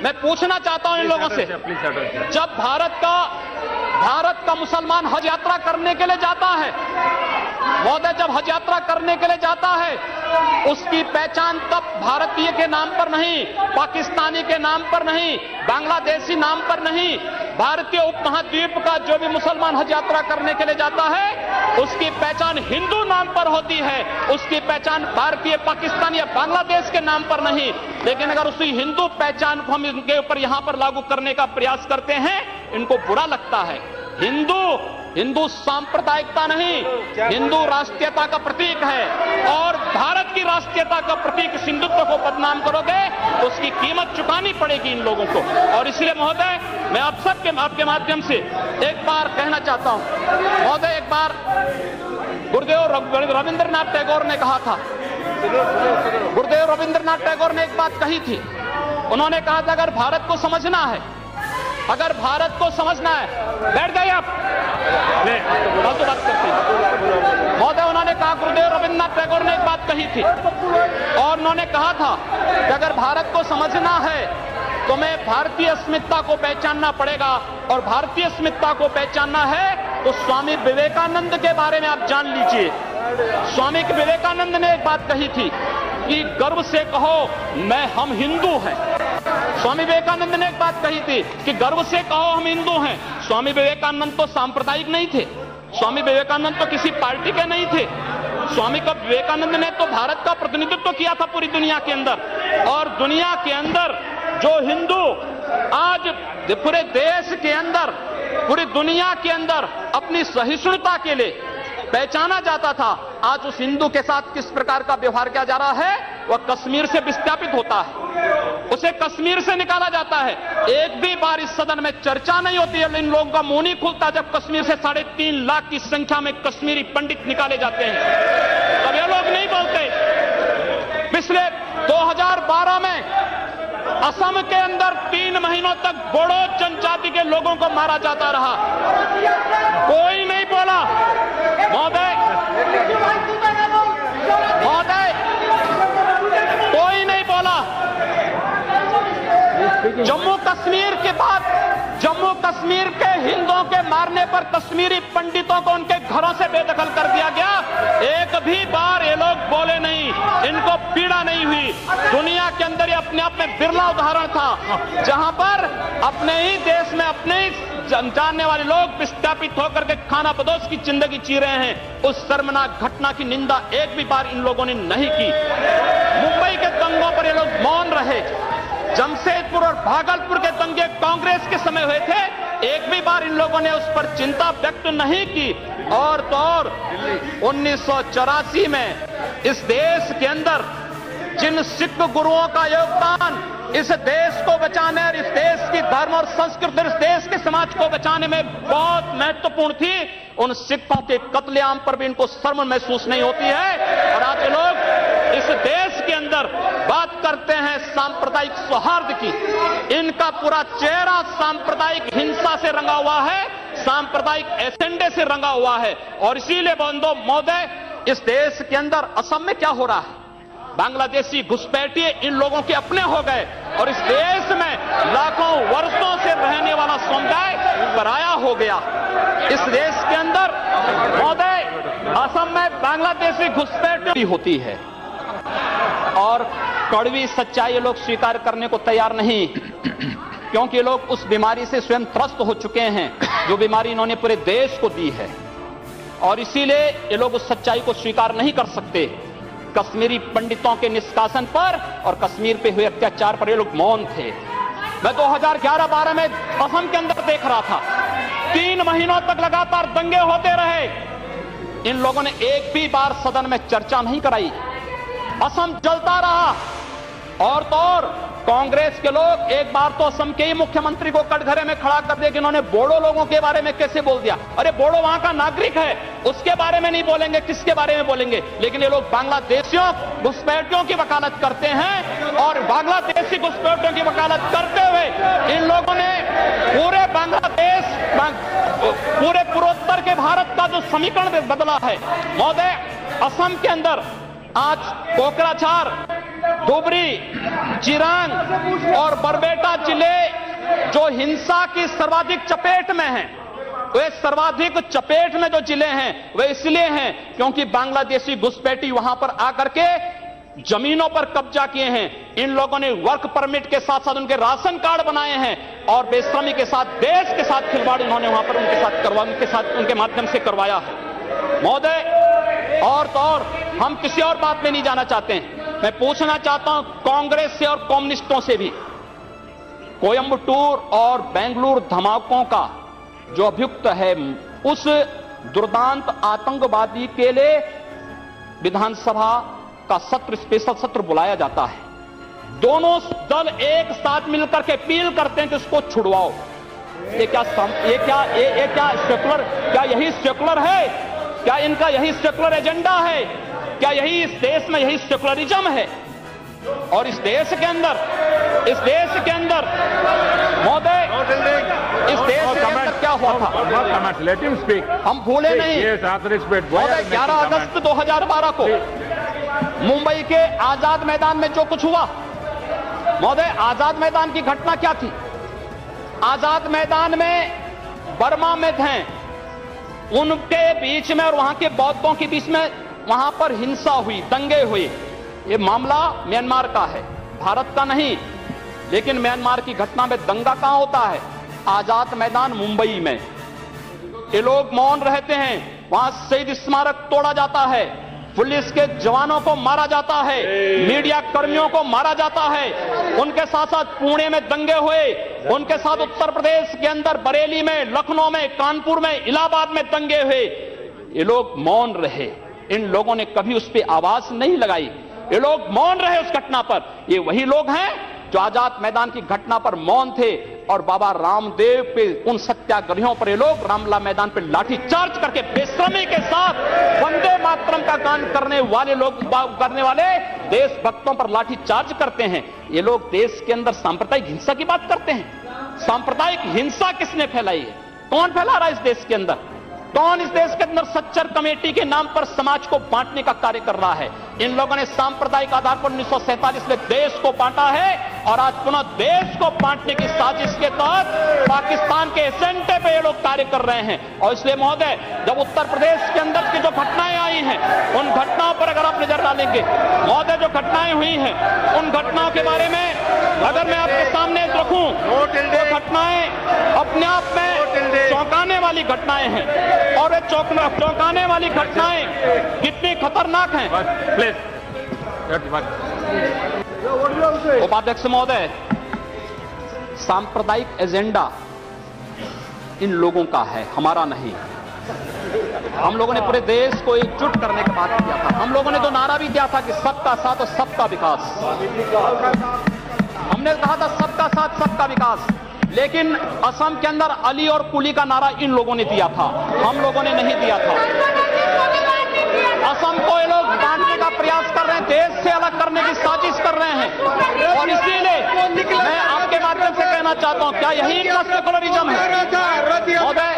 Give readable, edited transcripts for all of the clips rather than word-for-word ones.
मैं पूछना चाहता हूं इन लोगों से, जब भारत का मुसलमान हज यात्रा करने के लिए जाता है, महोदय, जब हज यात्रा करने के लिए जाता है, उसकी पहचान तब भारतीय के नाम पर नहीं, पाकिस्तानी के नाम पर नहीं, बांग्लादेशी नाम पर नहीं, भारतीय उपमहाद्वीप का जो भी मुसलमान हज यात्रा करने के लिए जाता है, उसकी पहचान हिंदू नाम पर होती है, उसकी पहचान भारतीय, पाकिस्तानी या बांग्लादेश के नाम पर नहीं। लेकिन अगर उसी हिंदू पहचान को हम इनके ऊपर यहां पर लागू करने का प्रयास करते हैं, इनको बुरा लगता है। हिंदू सांप्रदायिकता नहीं, हिंदू राष्ट्रीयता का प्रतीक है, और भारत की राष्ट्रीयता का प्रतीक हिंदुत्व को बदनाम करोगे तो उसकी कीमत चुकानी पड़ेगी इन लोगों को। और इसलिए महोदय, मैं आप सबके आपके माध्यम से एक बार कहना चाहता हूं, महोदय, एक बार गुरुदेव रविंद्रनाथ टैगोर ने कहा था, गुरुदेव रविंद्रनाथ टैगोर ने एक बात कही थी, उन्होंने कहा था अगर भारत को समझना है, अगर भारत को समझना है, बैठ गए आप, फालतू बात करते हैं महोदय। उन्होंने कहा, गुरुदेव रविंद्रनाथ टैगोर ने एक बात कही थी, और उन्होंने कहा था कि अगर भारत को समझना है तो मैं भारतीय अस्मिता को पहचानना पड़ेगा, और भारतीय अस्मिता को पहचानना है तो स्वामी विवेकानंद के बारे में आप जान लीजिए। स्वामी विवेकानंद ने एक बात कही थी कि गर्व से कहो हम हिंदू हैं। स्वामी विवेकानंद ने एक बात कही थी कि गर्व से कहो हम हिंदू हैं। स्वामी विवेकानंद तो सांप्रदायिक नहीं थे, स्वामी विवेकानंद तो किसी पार्टी के नहीं थे। स्वामी विवेकानंद ने तो भारत का प्रतिनिधित्व किया था पूरी दुनिया के अंदर, और दुनिया के अंदर जो हिंदू आज पूरे देश के अंदर, पूरी दुनिया के अंदर अपनी सहिष्णुता के लिए पहचाना जाता था, आज उस हिंदू के साथ किस प्रकार का व्यवहार किया जा रहा है, वह कश्मीर से विस्थापित होता है, उसे कश्मीर से निकाला जाता है। एक भी बार इस सदन में चर्चा नहीं होती है, इन लोगों का मुंह नहीं खुलता जब कश्मीर से 3.5 लाख की संख्या में कश्मीरी पंडित निकाले जाते हैं, तब ये लोग नहीं बोलते। पिछले 2012 में असम के अंदर 3 महीनों तक बोडो जनजाति के लोगों को मारा जाता रहा, कोई नहीं बोला। महोदय, कोई नहीं बोला। जम्मू कश्मीर के बाद जम्मू कश्मीर के हिंदुओं के मारने पर कश्मीरी पंडितों को उनके घरों से बेदखल कर दिया गया, एक भी बार ये लोग बोले नहीं, इनको पीड़ा नहीं हुई। दुनिया के अंदर ये अपने आप में बिरला उदाहरण था जहां पर अपने ही देश में अपने ही जानने वाले लोग विस्थापित होकर के खाना बदोश की जिंदगी जी रहे हैं। उस शर्मनाक घटना की निंदा एक भी बार इन लोगों ने नहीं की। मुंबई के दंगों पर ये लोग मौन रहे। जमशेदपुर और भागलपुर के दंगे कांग्रेस के समय हुए थे, एक भी बार इन लोगों ने उस पर चिंता व्यक्त नहीं की। और तो और 1984 में इस देश के अंदर जिन सिख गुरुओं का योगदान इस देश को बचाने और इस देश की धर्म और संस्कृति, इस देश के समाज को बचाने में बहुत महत्वपूर्ण थी, उन सिखों के कत्लेआम पर भी इनको शर्म महसूस नहीं होती है। और आज लोग इस देश के अंदर बात करते हैं सांप्रदायिक सौहार्द की, इनका पूरा चेहरा सांप्रदायिक हिंसा से रंगा हुआ है, सांप्रदायिक एजेंडे से रंगा हुआ है। और इसीलिए बंधु महोदय, इस देश के अंदर असम में क्या हो रहा है, बांग्लादेशी घुसपैठिए इन लोगों के अपने हो गए, और इस देश में लाखों वर्षों से रहने वाला समुदाय पराया हो गया। इस देश के अंदर महोदय, असम में बांग्लादेशी घुसपैठी होती है, और कड़वी सच्चाई ये लोग स्वीकार करने को तैयार नहीं, क्योंकि ये लोग उस बीमारी से स्वयं त्रस्त हो चुके हैं जो बीमारी इन्होंने पूरे देश को दी है, और इसीलिए ये लोग उस सच्चाई को स्वीकार नहीं कर सकते। कश्मीरी पंडितों के निष्कासन पर और कश्मीर पे हुए अत्याचार पर ये लोग मौन थे। मैं 2011-12 में असम के अंदर देख रहा था, 3 महीनों तक लगातार दंगे होते रहे, इन लोगों ने एक भी बार सदन में चर्चा नहीं कराई, असम जलता रहा। और तो और कांग्रेस के लोग एक बार तो असम के ही मुख्यमंत्री को कटघरे में खड़ा कर दिया कि इन्होंने बोडो लोगों के बारे में कैसे बोल दिया। अरे बोडो वहां का नागरिक है, उसके बारे में नहीं बोलेंगे, किसके बारे में बोलेंगे? लेकिन ये लोग बांग्लादेशियों घुसपैठियों की वकालत करते हैं, और बांग्लादेशी घुसपैठियों की वकालत करते हुए इन लोगों ने पूरे बांग्लादेश, पूरे पूर्वोत्तर के भारत का जो समीकरण बदला है। महोदय, असम के अंदर आज कोकराझार धुबरी, चिरांग और बरबेटा जिले जो हिंसा की सर्वाधिक चपेट में हैं, वे सर्वाधिक चपेट में जो जिले हैं वे इसलिए हैं क्योंकि बांग्लादेशी घुसपैठी वहां पर आकर के जमीनों पर कब्जा किए हैं। इन लोगों ने वर्क परमिट के साथ साथ उनके राशन कार्ड बनाए हैं और बेशर्मी के साथ देश के साथ खिलवाड़ उन्होंने वहां पर उनके माध्यम से करवाया है। महोदय, और तो और हम किसी और बात में नहीं जाना चाहते हैं। मैं पूछना चाहता हूं कांग्रेस से और कम्युनिस्टों से भी, कोयंबटूर और बेंगलुरु धमाकों का जो अभियुक्त है, उस दुर्दांत आतंकवादी के लिए विधानसभा का सत्र, स्पेशल सत्र बुलाया जाता है। दोनों दल एक साथ मिलकर के अपील करते हैं कि उसको छुड़वाओ। ये क्या सेकुलर, क्या यही सेकुलर है? क्या इनका यही सेकुलर एजेंडा है? क्या यही इस देश में यही सेकुलरिज्म है? और इस देश के अंदर महोदय, इस देश के अंदर क्या हुआ था? Let him speak. हम भूले नहीं। महोदय, 11 अगस्त 2012 को मुंबई के आजाद मैदान में जो कुछ हुआ, महोदय, आजाद मैदान की घटना क्या थी? आजाद मैदान में बर्मा में थे, उनके बीच में और वहां के बौद्धों के बीच में वहां पर हिंसा हुई, दंगे हुए। ये मामला म्यांमार का है, भारत का नहीं। लेकिन म्यांमार की घटना में दंगा कहां होता है? आजाद मैदान मुंबई में। ये लोग मौन रहते हैं, वहां शहीद स्मारक तोड़ा जाता है, पुलिस के जवानों को मारा जाता है, मीडिया कर्मियों को मारा जाता है। उनके साथ साथ पुणे में दंगे हुए, उनके साथ उत्तर प्रदेश के अंदर बरेली में, लखनऊ में, कानपुर में, इलाहाबाद में दंगे हुए। ये लोग मौन रहे, इन लोगों ने कभी उस पर आवाज नहीं लगाई। ये लोग मौन रहे उस घटना पर। ये वही लोग हैं जो आजाद मैदान की घटना पर मौन थे और बाबा रामदेव पे, उन सत्याग्रहियों पर ये लोग रामला मैदान पे लाठी चार्ज करके बेशर्मी के साथ वंदे मातरम का गान करने वाले देशभक्तों पर लाठी चार्ज करते हैं। ये लोग देश के अंदर सांप्रदायिक हिंसा की बात करते हैं। सांप्रदायिक हिंसा किसने फैलाई है? कौन फैला रहा है इस देश के अंदर? कौन इस देश के अंदर सच्चर कमेटी के नाम पर समाज को बांटने का कार्य कर रहा है? इन लोगों ने सांप्रदायिक आधार पर 1947 में देश को बांटा है और आज पुनः देश को बांटने की साजिश के तहत पाकिस्तान के एजेंडे पे ये लोग कार्य कर रहे हैं। और इसलिए महोदय, जब उत्तर प्रदेश के अंदर की जो घटनाएं आई हैं, उन घटनाओं पर अगर आप नजर डालेंगे महोदय, जो घटनाएं हुई हैं, उन घटनाओं के बारे में अगर मैं आपके सामने रखूं तो घटनाएं अपने आप में चौंकाने वाली घटनाएं हैं। और ये चौंकाने वाली घटनाएं कितनी खतरनाक हैं। उपाध्यक्ष महोदय, सांप्रदायिक एजेंडा इन लोगों का है, हमारा नहीं। हम लोगों ने पूरे देश को एकजुट करने का बात किया था। हम लोगों ने तो नारा भी दिया था कि सबका साथ और सबका विकास। हमने कहा था सबका साथ सबका विकास, लेकिन असम के अंदर अली और कुली का नारा इन लोगों ने दिया था, हम लोगों ने नहीं दिया था। असम को ये लोग बांटने का प्रयास कर रहे हैं, देश से अलग करने की साजिश कर रहे हैं। और इसीलिए मैं आपके माध्यम से कहना चाहता हूं, क्या यही इनका सेकुलरिज्म है? महोदय,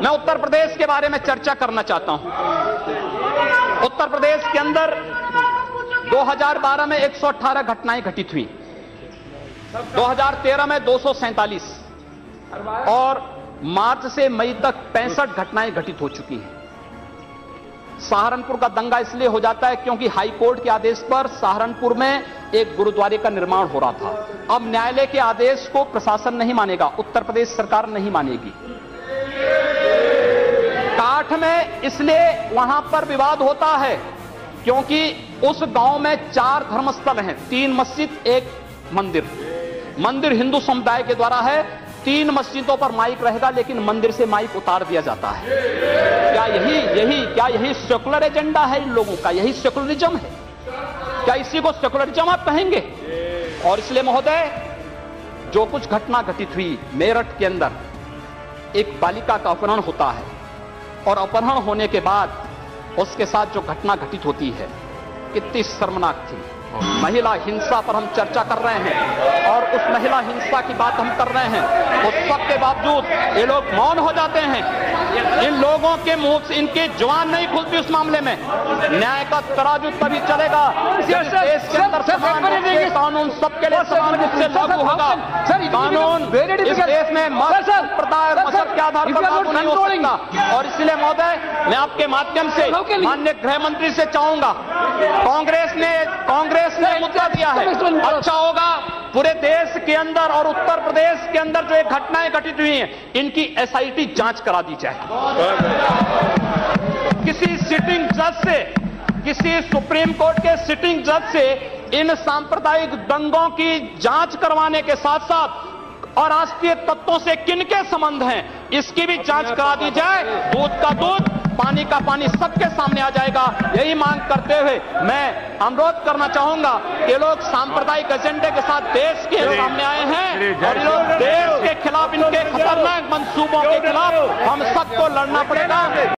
मैं उत्तर प्रदेश के बारे में चर्चा करना चाहता हूं। उत्तर प्रदेश के अंदर 2012 में 118 घटनाएं घटित हुई, 2013 में 247 और मार्च से मई तक 65 घटनाएं घटित हो चुकी हैं। सहारनपुर का दंगा इसलिए हो जाता है क्योंकि हाई कोर्ट के आदेश पर सहारनपुर में एक गुरुद्वारे का निर्माण हो रहा था। अब न्यायालय के आदेश को प्रशासन नहीं मानेगा, उत्तर प्रदेश सरकार नहीं मानेगी। काठ में इसलिए वहां पर विवाद होता है क्योंकि उस गांव में 4 धर्मस्थल हैं, 3 मस्जिद, 1 मंदिर। मंदिर हिंदू समुदाय के द्वारा है, 3 मस्जिदों पर माइक रहेगा लेकिन मंदिर से माइक उतार दिया जाता है। क्या यही सेकुलर एजेंडा है इन लोगों का? यही सेकुलरिज्म है? क्या इसी को सेकुलरिज्म आप कहेंगे? और इसलिए महोदय, जो कुछ घटना घटित हुई मेरठ के अंदर, एक बालिका का अपहरण होता है और अपहरण होने के बाद उसके साथ जो घटना घटित होती है, कितनी शर्मनाक थी। महिला हिंसा पर हम चर्चा कर रहे हैं और उस महिला हिंसा की बात हम कर रहे हैं, उस सब के बावजूद ये लोग मौन हो जाते हैं। इन लोगों के मुंह से इनकी जुबान नहीं खुलती उस मामले में। न्याय का तराजू तभी चलेगा जब देश के अंदर समान रूप से कानून सबके लिए समान रूप से लागू होगा। कानून इस देश में मत संप्रदाय और मजहब के आधार पर लागू नहीं हो सकता। और इसलिए महोदय, मैं आपके माध्यम से माननीय गृह मंत्री से चाहूंगा, कांग्रेस ने मुद्दा दिया है, अच्छा होगा पूरे देश के अंदर और उत्तर प्रदेश के अंदर जो घटनाएं घटित हुई हैं, इनकी एसआईटी जांच करा दी जाए। किसी सिटिंग जज से, किसी सुप्रीम कोर्ट के सिटिंग जज से इन सांप्रदायिक दंगों की जांच करवाने के साथ साथ और राष्ट्रीय तत्वों से किनके संबंध हैं, इसकी भी जांच करा दी जाए। दूध का दूध, पानी का पानी सबके सामने आ जाएगा। यही मांग करते हुए मैं अनुरोध करना चाहूंगा कि लोग सांप्रदायिक एजेंडे के साथ देश के सामने आए हैं और लोग देश के खिलाफ, इनके खतरनाक मंसूबों के खिलाफ हम सबको लड़ना पड़ेगा।